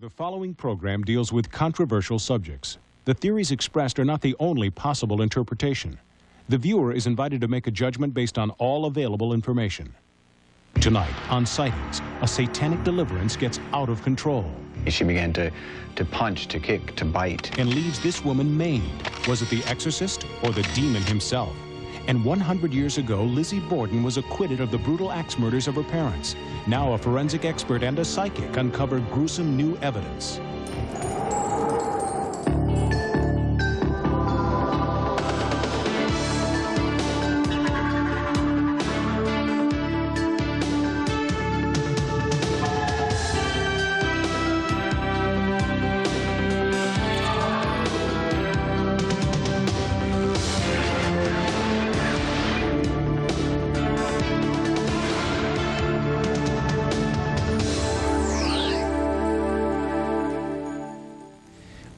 The following program deals with controversial subjects. The theories expressed are not the only possible interpretation. The viewer is invited to make a judgment based on all available information. Tonight on Sightings, a satanic deliverance gets out of control. She began to punch, to kick, to bite. And leaves this woman maimed. Was it the exorcist or the demon himself? And 100 years ago, Lizzie Borden was acquitted of the brutal axe murders of her parents. Now a forensic expert and a psychic uncovered gruesome new evidence.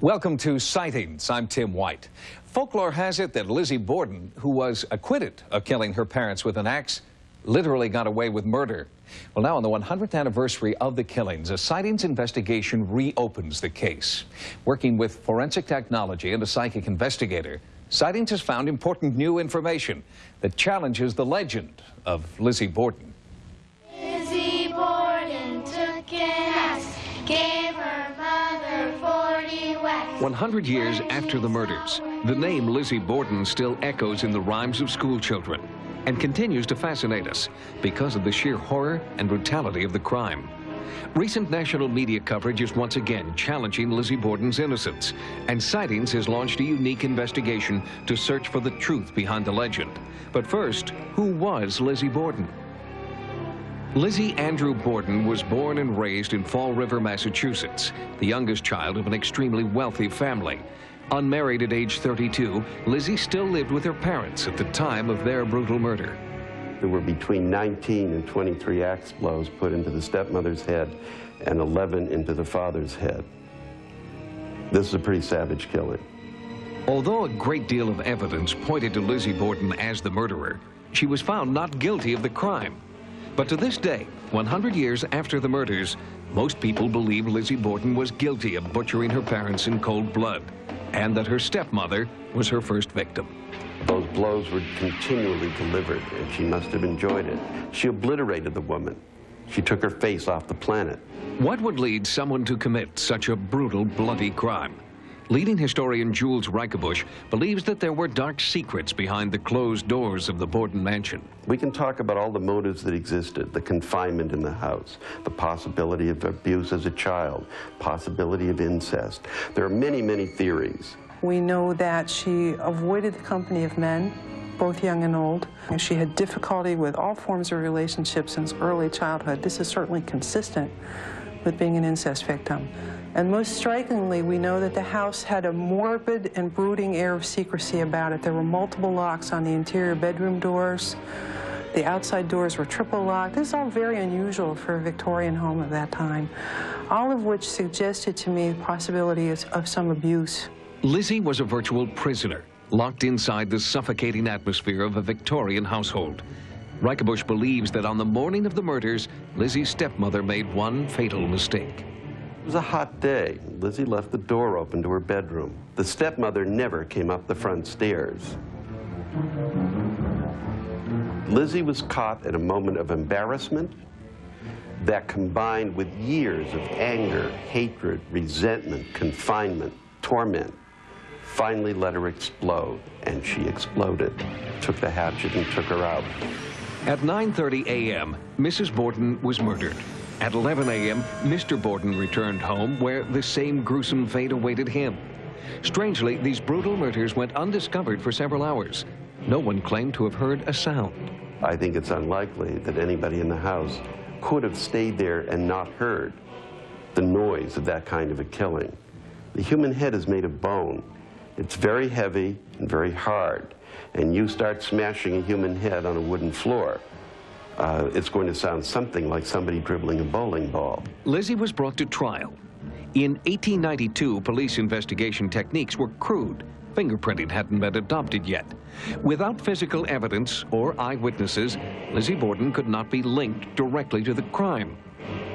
Welcome to Sightings. I'm Tim White. Folklore has it that Lizzie Borden, who was acquitted of killing her parents with an axe, literally got away with murder. Well, now on the 100th anniversary of the killings, a Sightings investigation reopens the case. Working with forensic technology and a psychic investigator, Sightings has found important new information that challenges the legend of Lizzie Borden. Lizzie Borden took an axe, gave her mother 40 whacks. 100 years after the murders, the name Lizzie Borden still echoes in the rhymes of school children and continues to fascinate us because of the sheer horror and brutality of the crime. Recent national media coverage is once again challenging Lizzie Borden's innocence, and Sightings has launched a unique investigation to search for the truth behind the legend. But first, who was Lizzie Borden? Lizzie Andrew Borden was born and raised in Fall River, Massachusetts, the youngest child of an extremely wealthy family. Unmarried at age 32, Lizzie still lived with her parents at the time of their brutal murder. There were between 19 and 23 axe blows put into the stepmother's head and 11 into the father's head. This is a pretty savage killing. Although a great deal of evidence pointed to Lizzie Borden as the murderer, she was found not guilty of the crime. But to this day, 100 years after the murders, most people believe Lizzie Borden was guilty of butchering her parents in cold blood, and that her stepmother was her first victim. Those blows were continually delivered, and she must have enjoyed it. She obliterated the woman. She took her face off the planet. What would lead someone to commit such a brutal, bloody crime? Leading historian Jules Reichebusch believes that there were dark secrets behind the closed doors of the Borden mansion. We can talk about all the motives that existed, the confinement in the house, the possibility of abuse as a child, possibility of incest. There are many, many theories. We know that she avoided the company of men, both young and old. She had difficulty with all forms of relationships since early childhood. This is certainly consistent with being an incest victim. And most strikingly, we know that the house had a morbid and brooding air of secrecy about it. There were multiple locks on the interior bedroom doors. The outside doors were triple locked. This is all very unusual for a Victorian home of that time, all of which suggested to me the possibility of some abuse. Lizzie was a virtual prisoner, locked inside the suffocating atmosphere of a Victorian household. Reichebusch believes that on the morning of the murders, Lizzie's stepmother made one fatal mistake. It was a hot day. Lizzie left the door open to her bedroom. The stepmother never came up the front stairs. Lizzie was caught at a moment of embarrassment that, combined with years of anger, hatred, resentment, confinement, torment, finally let her explode, and she exploded. Took the hatchet and took her out. At 9:30 a.m., Mrs. Borden was murdered. At 11 a.m., Mr. Borden returned home, where the same gruesome fate awaited him. Strangely, these brutal murders went undiscovered for several hours. No one claimed to have heard a sound. I think it's unlikely that anybody in the house could have stayed there and not heard the noise of that kind of a killing. The human head is made of bone. It's very heavy and very hard. And you start smashing a human head on a wooden floor, it's going to sound something like somebody dribbling a bowling ball. Lizzie was brought to trial. In 1892, police investigation techniques were crude. Fingerprinting hadn't been adopted yet. Without physical evidence or eyewitnesses, Lizzie Borden could not be linked directly to the crime.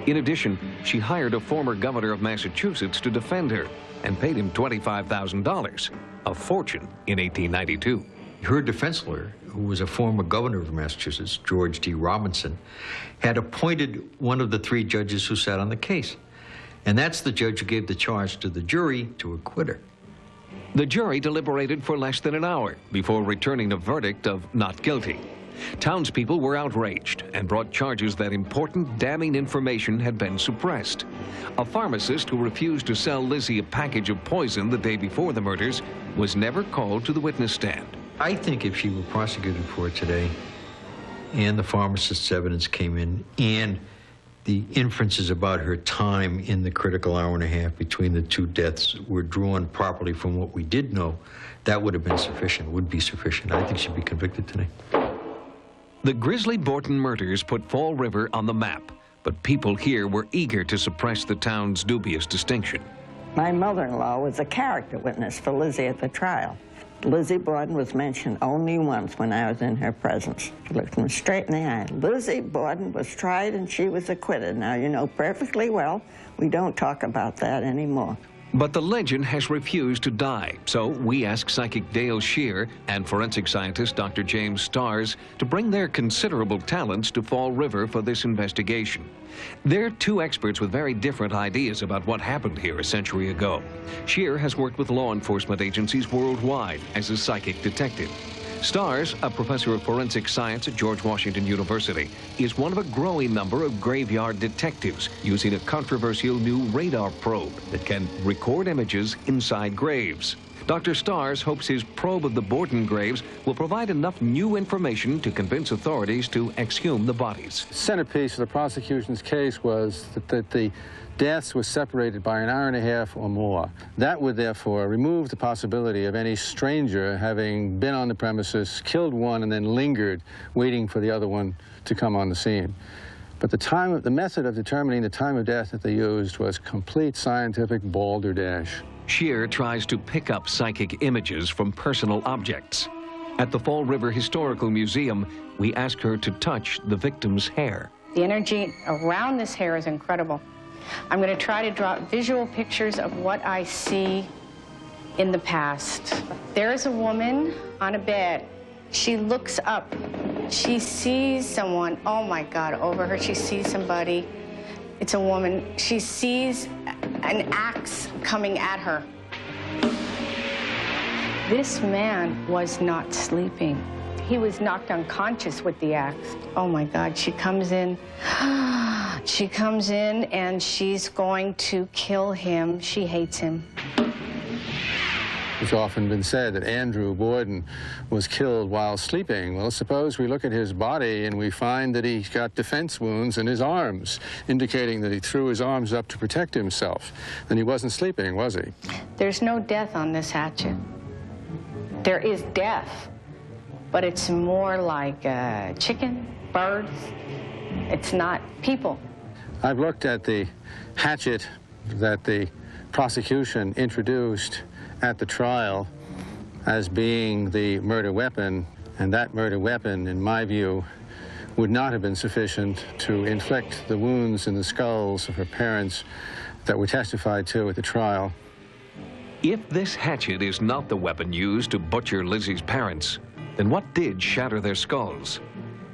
In addition, she hired a former governor of Massachusetts to defend her and paid him $25,000, a fortune in 1892. Her defense lawyer, who was a former governor of Massachusetts, George D. Robinson, had appointed one of the 3 judges who sat on the case. And that's the judge who gave the charge to the jury to acquit her. The jury deliberated for less than an hour before returning a verdict of not guilty. Townspeople were outraged and brought charges that important, damning information had been suppressed. A pharmacist who refused to sell Lizzie a package of poison the day before the murders was never called to the witness stand. I think if she were prosecuted for it today, and the pharmacist's evidence came in, and the inferences about her time in the critical hour and a half between the 2 deaths were drawn properly from what we did know, that would have been sufficient, would be sufficient. I think she'd be convicted today. The grisly Borton murders put Fall River on the map, but people here were eager to suppress the town's dubious distinction. My mother-in-law was a character witness for Lizzie at the trial. Lizzie Borden was mentioned only once when I was in her presence. She looked me straight in the eye. Lizzie Borden was tried and she was acquitted. Now, you know perfectly well, we don't talk about that anymore. But the legend has refused to die, so we asked psychic Dale Shear and forensic scientist Dr. James Stars to bring their considerable talents to Fall River for this investigation. They're 2 experts with very different ideas about what happened here a century ago. Shear has worked with law enforcement agencies worldwide as a psychic detective. Stars, a professor of forensic science at George Washington University, is one of a growing number of graveyard detectives using a controversial new radar probe that can record images inside graves. Dr. Stars hopes his probe of the Borden graves will provide enough new information to convince authorities to exhume the bodies. The centerpiece of the prosecution's case was that the deaths were separated by an hour and a half or more. That would therefore remove the possibility of any stranger having been on the premises, killed one, and then lingered, waiting for the other one to come on the scene. But the method of determining the time of death that they used was complete scientific balderdash. Shear tries to pick up psychic images from personal objects. At the Fall River Historical Museum, we ask her to touch the victim's hair. The energy around this hair is incredible. I'm going to try to draw visual pictures of what I see in the past. There is a woman on a bed. She looks up. She sees someone, oh my God, over her. She sees somebody. It's a woman. She sees an axe coming at her. This man was not sleeping. He was knocked unconscious with the axe. Oh my God, she comes in. She comes in and she's going to kill him. She hates him. It's often been said that Andrew Borden was killed while sleeping. Well, suppose we look at his body and we find that he's got defense wounds in his arms, indicating that he threw his arms up to protect himself. Then he wasn't sleeping, was he? There's no death on this hatchet. There is death, but it's more like chicken, birds. It's not people. I've looked at the hatchet that the prosecution introduced at the trial as being the murder weapon, and that murder weapon, in my view, would not have been sufficient to inflict the wounds in the skulls of her parents that were testified to at the trial. If this hatchet is not the weapon used to butcher Lizzie's parents, then what did shatter their skulls?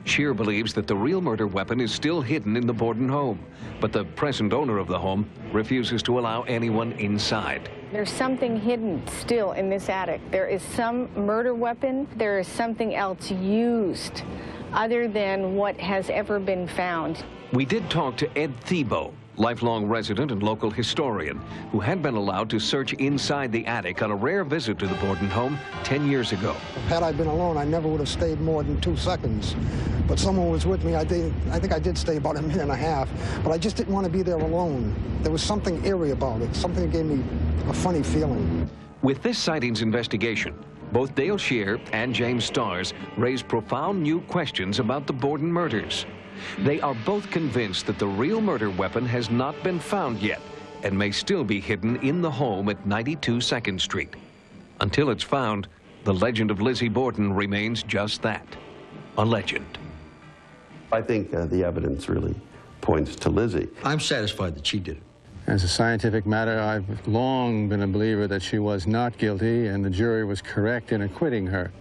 Shear believes that the real murder weapon is still hidden in the Borden home, but the present owner of the home refuses to allow anyone inside. There's something hidden still in this attic. There is some murder weapon. There is something else used other than what has ever been found. We did talk to Ed Thiebaud, lifelong resident and local historian, who had been allowed to search inside the attic on a rare visit to the Borden home 10 years ago. Had I been alone, I never would have stayed more than 2 seconds. But someone was with me. I think I did stay about a minute and a half, but I just didn't want to be there alone. There was something eerie about it, something that gave me a funny feeling. With this sightings investigation, both Dale Shear and James Stars raised profound new questions about the Borden murders. They are both convinced that the real murder weapon has not been found yet and may still be hidden in the home at 92 2nd Street. Until it's found, the legend of Lizzie Borden remains just that, a legend. I think the evidence really points to Lizzie. I'm satisfied that she did it. As a scientific matter, I've long been a believer that she was not guilty, and the jury was correct in acquitting her.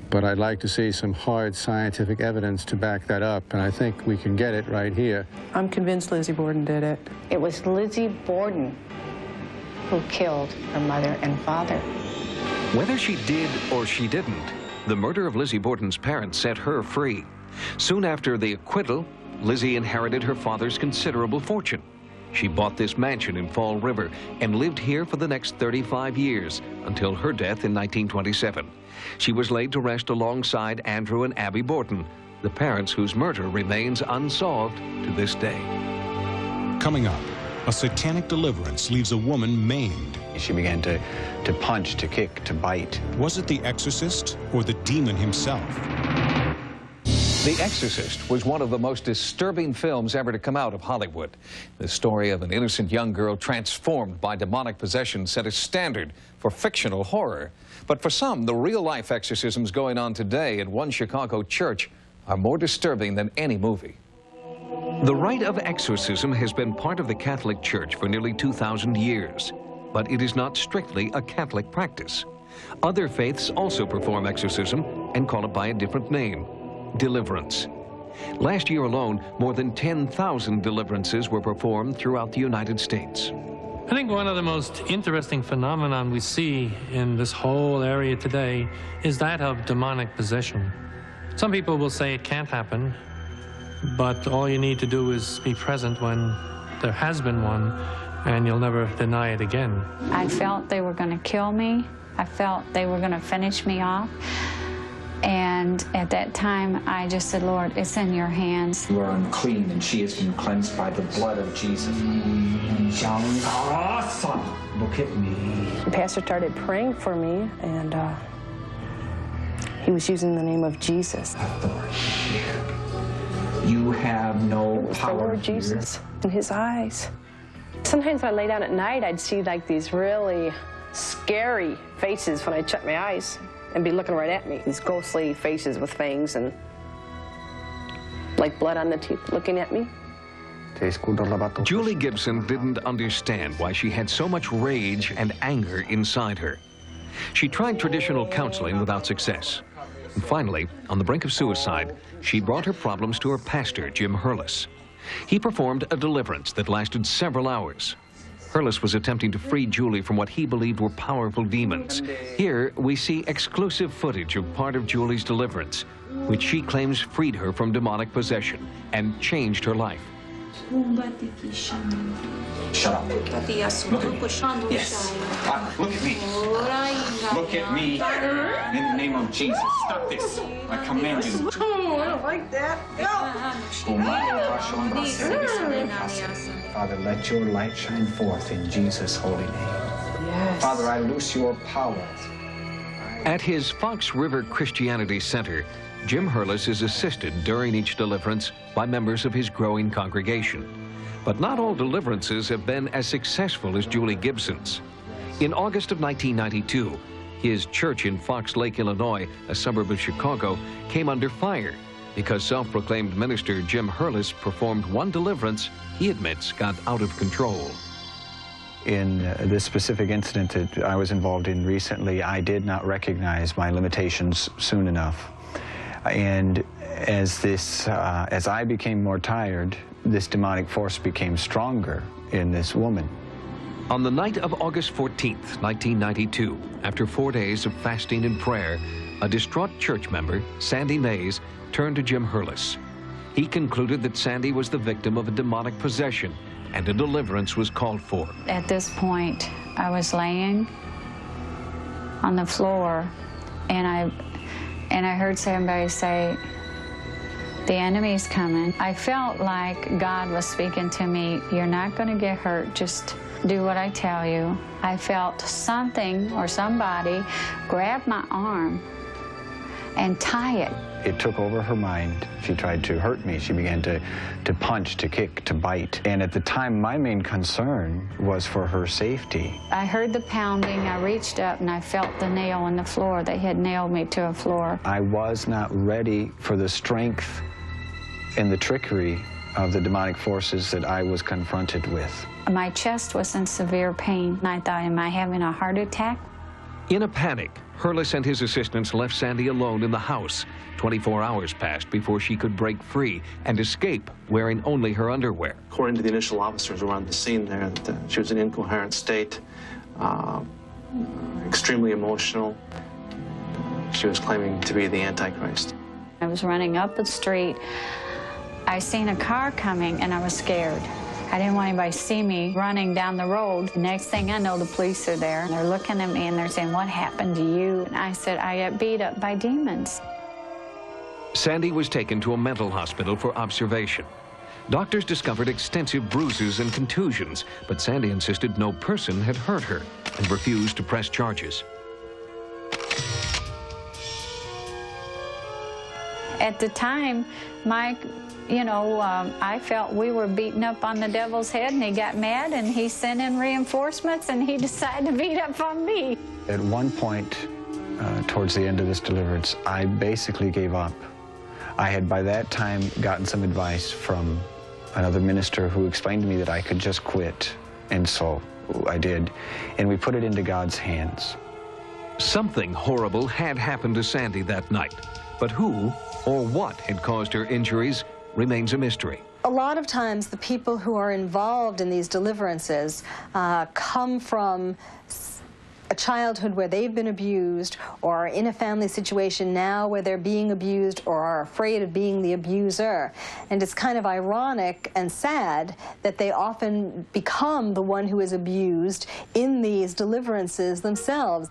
But I'd like to see some hard scientific evidence to back that up, and I think we can get it right here. I'm convinced Lizzie Borden did it. It was Lizzie Borden who killed her mother and father. Whether she did or she didn't, the murder of Lizzie Borden's parents set her free. Soon after the acquittal, Lizzie inherited her father's considerable fortune. She bought this mansion in Fall River and lived here for the next 35 years until her death in 1927. She was laid to rest alongside Andrew and Abby Borden, the parents whose murder remains unsolved to this day. Coming up, a satanic deliverance leaves a woman maimed. She began to punch, to kick, to bite. Was it the exorcist or the demon himself? The Exorcist was one of the most disturbing films ever to come out of Hollywood. The story of an innocent young girl transformed by demonic possession set a standard for fictional horror. But for some, the real-life exorcisms going on today at one Chicago church are more disturbing than any movie. The rite of exorcism has been part of the Catholic Church for nearly 2,000 years, but it is not strictly a Catholic practice. Other faiths also perform exorcism and call it by a different name: deliverance. Last year alone, more than 10,000 deliverances were performed throughout the United States. I think one of the most interesting phenomenon we see in this whole area today is that of demonic possession. Some people will say it can't happen, but all you need to do is be present when there has been one, and you'll never deny it again. I felt they were going to kill me. I felt they were going to finish me off. And at that time, I just said, Lord, it's in your hands. You are unclean, and she has been cleansed by the blood of Jesus. Look at me. The pastor started praying for me, and he was using the name of Jesus. Authority here. You have no power. The Lord Jesus in his eyes. Sometimes when I lay down at night, I'd see like these really scary faces when I shut my eyes and be looking right at me. These ghostly faces with fangs and like blood on the teeth looking at me. Julie Gibson didn't understand why she had so much rage and anger inside her. She tried traditional counseling without success. And finally, on the brink of suicide, she brought her problems to her pastor, Jim Hurlis. He performed a deliverance that lasted several hours. Hurlis was attempting to free Julie from what he believed were powerful demons. Here, we see exclusive footage of part of Julie's deliverance, which she claims freed her from demonic possession and changed her life. Shut up. Look at me. Yes. Look at me. Look at me. In the name of Jesus, stop this. I command you. Oh, I don't like that. Father, let your light shine forth in Jesus' holy name. Yes. Father, I loose your power. At his Fox River Christianity Center, Jim Hurlis is assisted during each deliverance by members of his growing congregation. But not all deliverances have been as successful as Julie Gibson's. In August of 1992, his church in Fox Lake, Illinois, a suburb of Chicago, came under fire because self-proclaimed minister Jim Hurlis performed one deliverance he admits got out of control. In this specific incident that I was involved in recently, I did not recognize my limitations soon enough. And as I became more tired, this demonic force became stronger in this woman. On the night of August 14th, 1992, after 4 days of fasting and prayer, a distraught church member, Sandy Mays, turned to Jim Hurlis. He concluded that Sandy was the victim of a demonic possession and a deliverance was called for. At this point, I was laying on the floor, and I heard somebody say, "The enemy's coming." I felt like God was speaking to me, "You're not going to get hurt, just do what I tell you." I felt something or somebody grab my arm and tie it. It took over her mind. She tried to hurt me. She began to punch, to kick, to bite. And at the time, my main concern was for her safety. I heard the pounding. I reached up and I felt the nail in the floor. They had nailed me to a floor. I was not ready for the strength and the trickery of the demonic forces that I was confronted with. My chest was in severe pain. I thought, am I having a heart attack? In a panic, Hurlis and his assistants left Sandy alone in the house. 24 hours passed before she could break free and escape wearing only her underwear. According to the initial officers who were on the scene there, that she was in an incoherent state, extremely emotional. She was claiming to be the Antichrist. I was running up the street. I seen a car coming and I was scared. I didn't want anybody to see me running down the road. The next thing I know, the police are there. They're looking at me and they're saying, what happened to you? And I said, I got beat up by demons. Sandy was taken to a mental hospital for observation. Doctors discovered extensive bruises and contusions, but Sandy insisted no person had hurt her and refused to press charges. At the time, Mike, I felt we were beating up on the devil's head, and he got mad, and he sent in reinforcements, and he decided to beat up on me. At one point, towards the end of this deliverance, I basically gave up. I had by that time gotten some advice from another minister who explained to me that I could just quit, and so I did, and we put it into God's hands. Something horrible had happened to Sandy that night, but who or what had caused her injuries remains a mystery. A lot of times the people who are involved in these deliverances come from a childhood where they've been abused, or are in a family situation now where they're being abused or are afraid of being the abuser. And it's kind of ironic and sad that they often become the one who is abused in these deliverances themselves.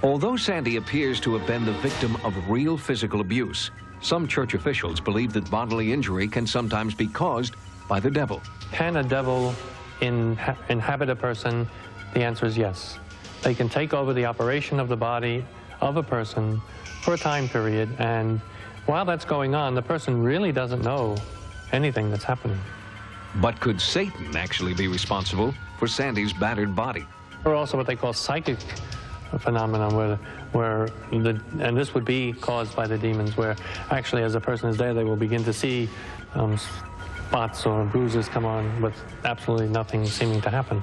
Although Sandy appears to have been the victim of real physical abuse, some church officials believe that bodily injury can sometimes be caused by the devil. Can a devil inhabit a person? The answer is yes. They can take over the operation of the body of a person for a time period, and while that's going on, the person really doesn't know anything that's happening. But could Satan actually be responsible for Sandy's battered body? Or also what they call psychic phenomenon, and this would be caused by the demons, where actually as a person is there, they will begin to see spots or bruises come on with absolutely nothing seeming to happen.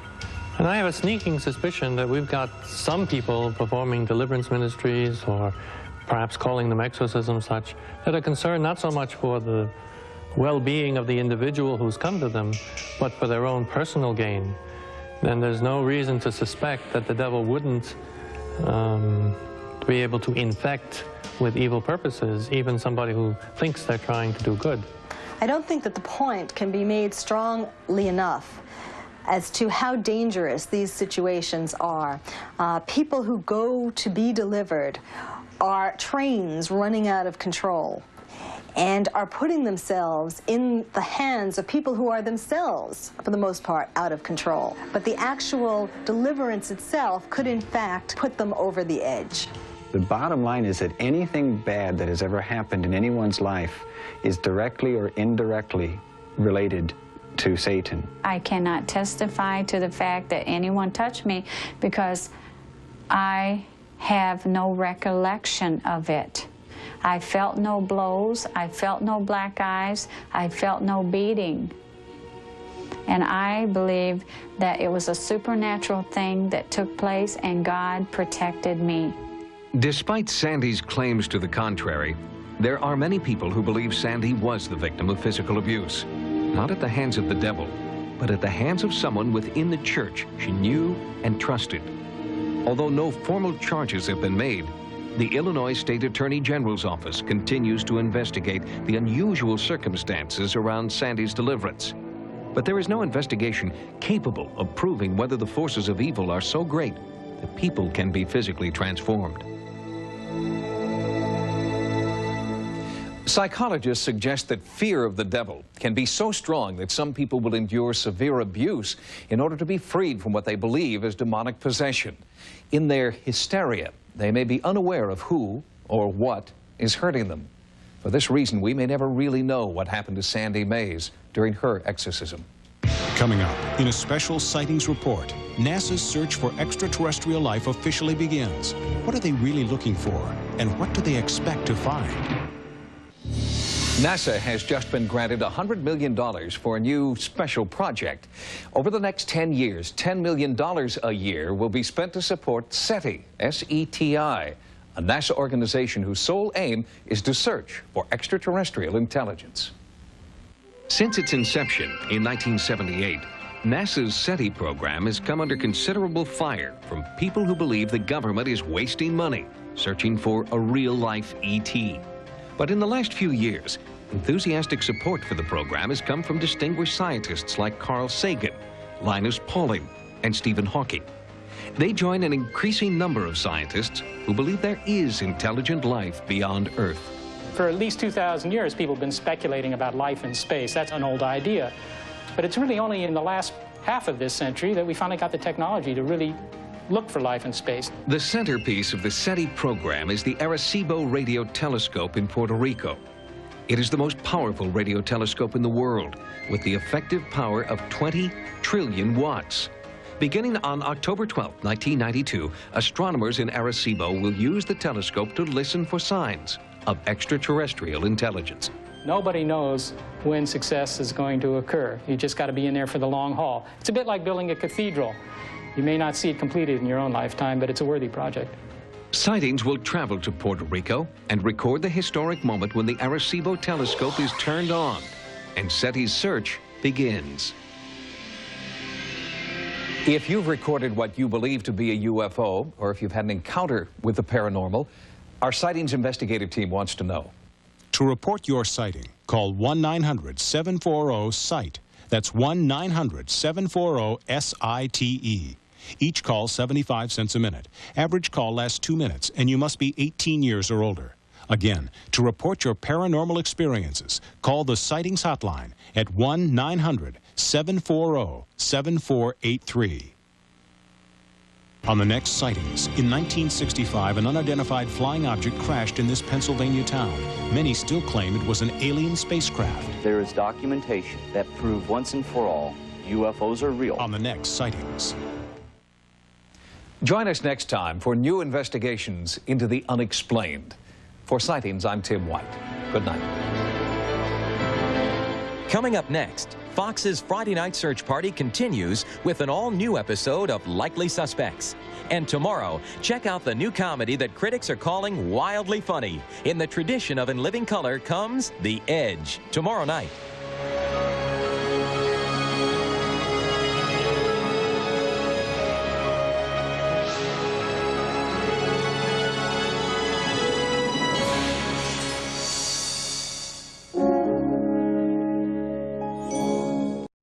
And I have a sneaking suspicion that we've got some people performing deliverance ministries, or perhaps calling them exorcisms such, that are concerned not so much for the well-being of the individual who's come to them, but for their own personal gain. And there's no reason to suspect that the devil wouldn't be able to infect with evil purposes even somebody who thinks they're trying to do good. I don't think that the point can be made strongly enough as to how dangerous these situations are. People who go to be delivered are trains running out of control and are putting themselves in the hands of people who are themselves, for the most part, out of control. But the actual deliverance itself could, in fact, put them over the edge. The bottom line is that anything bad that has ever happened in anyone's life is directly or indirectly related to Satan. I cannot testify to the fact that anyone touched me because I have no recollection of it. I felt no blows, I felt no black eyes, I felt no beating. And I believe that it was a supernatural thing that took place, and God protected me. Despite Sandy's claims to the contrary, there are many people who believe Sandy was the victim of physical abuse. Not at the hands of the devil, but at the hands of someone within the church she knew and trusted. Although no formal charges have been made, the Illinois State Attorney General's office continues to investigate the unusual circumstances around Sandy's deliverance. But there is no investigation capable of proving whether the forces of evil are so great that people can be physically transformed. Psychologists suggest that fear of the devil can be so strong that some people will endure severe abuse in order to be freed from what they believe is demonic possession. In their hysteria, they may be unaware of who or what is hurting them. For this reason, we may never really know what happened to Sandy Mays during her exorcism. Coming up, in a special Sightings report, NASA's search for extraterrestrial life officially begins. What are they really looking for, and what do they expect to find? NASA has just been granted $100 million for a new special project. Over the next 10 years, $10 million a year will be spent to support SETI, S-E-T-I, a NASA organization whose sole aim is to search for extraterrestrial intelligence. Since its inception in 1978, NASA's SETI program has come under considerable fire from people who believe the government is wasting money searching for a real-life ET. But in the last few years, enthusiastic support for the program has come from distinguished scientists like Carl Sagan, Linus Pauling, and Stephen Hawking. They join an increasing number of scientists who believe there is intelligent life beyond Earth. For at least 2,000 years, people have been speculating about life in space. That's an old idea. But it's really only in the last half of this century that we finally got the technology to really look for life in space. The centerpiece of the SETI program is the Arecibo radio telescope in Puerto Rico. It is the most powerful radio telescope in the world, with the effective power of 20 trillion watts. Beginning on October 12, 1992, astronomers in Arecibo will use the telescope to listen for signs of extraterrestrial intelligence. Nobody knows when success is going to occur. You just got to be in there for the long haul. It's a bit like building a cathedral. You may not see it completed in your own lifetime, but it's a worthy project. Sightings will travel to Puerto Rico and record the historic moment when the Arecibo telescope is turned on and SETI's search begins. If you've recorded what you believe to be a UFO, or if you've had an encounter with the paranormal, our Sightings investigative team wants to know. To report your sighting, call 1-900-740-SIGHT. That's 1-900-740-SITE. Each call 75 cents a minute. Average call lasts 2 minutes, and you must be 18 years or older. Again, to report your paranormal experiences, call the Sightings hotline at 1-900-740-7483. On the next Sightings, in 1965, an unidentified flying object crashed in this Pennsylvania town. Many still claim it was an alien spacecraft. There is documentation that prove once and for all UFOs are real. On the next Sightings. Join us next time for new investigations into the unexplained. For Sightings, I'm Tim White. Good night. Coming up next, Fox's Friday Night Search Party continues with an all-new episode of Likely Suspects. And tomorrow, check out the new comedy that critics are calling wildly funny. In the tradition of In Living Color comes The Edge, tomorrow night.